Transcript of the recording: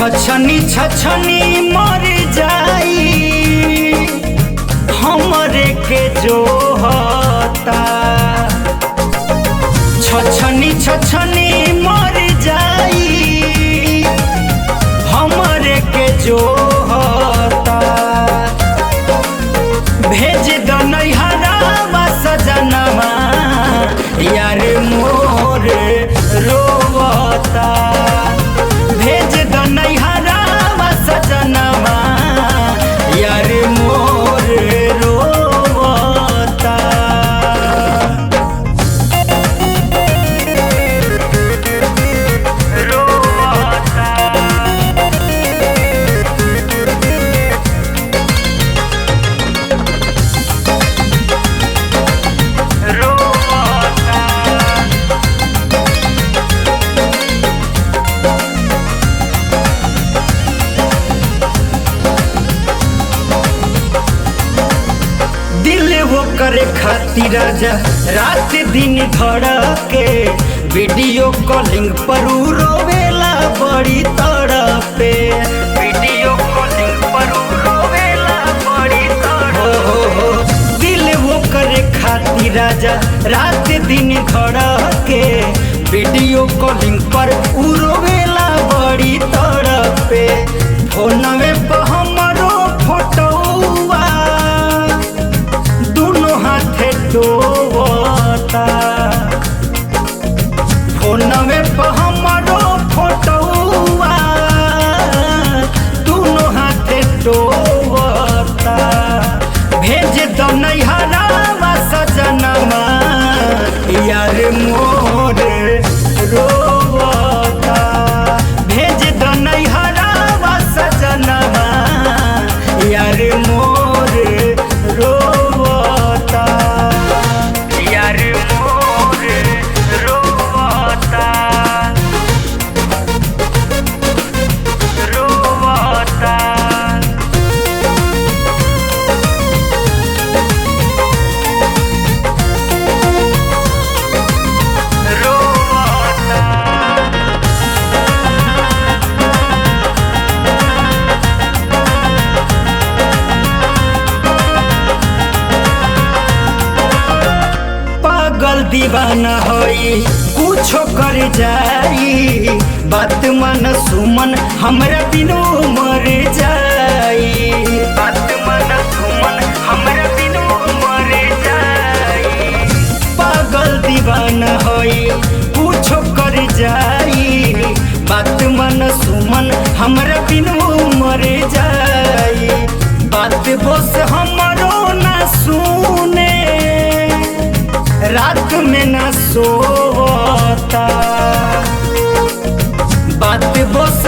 छछनी छछनी मर जाई हमरे के जो होता। छछनी छछनी मर जाई हमरे के जो होता। भेज दो नैहरावा सजनवा यार मोर रोवता। भेज दो नैहरावा सजनवा यार मोर रोवता। करे खातिर राजा रात दिन धड़के वीडियो कॉलिंग पर रोवेला बड़ी तड़पे। वीडियो कॉलिंग पर रोवेला बड़ी तड़पे। दिल वो करे खातिर राजा रात दिन धड़के वीडियो कॉलिंग पर रोवेला बड़ी तड़पे। फोनवे पर हमरो फोटोवा डोवता। फोनवे पर हमरो फोटोवा दोनों हाथे डोवता। भेज दो नैहरावा सजनवा यार मोर रोवता। भेज दो नैहरावा सजनवा यार मोर रोवता। दीवाना होई कुछो कर जाई बात मन सुमन हमरा बिनु मर जाई। बात मन सुमन हमरा बिनु मर जाई। पागल दीवाना होई कुछो कर जाई बात मन सुमन हमरा बिनु मर जाई। बात बस हमरो ना सुने रात में न सोता। बात बस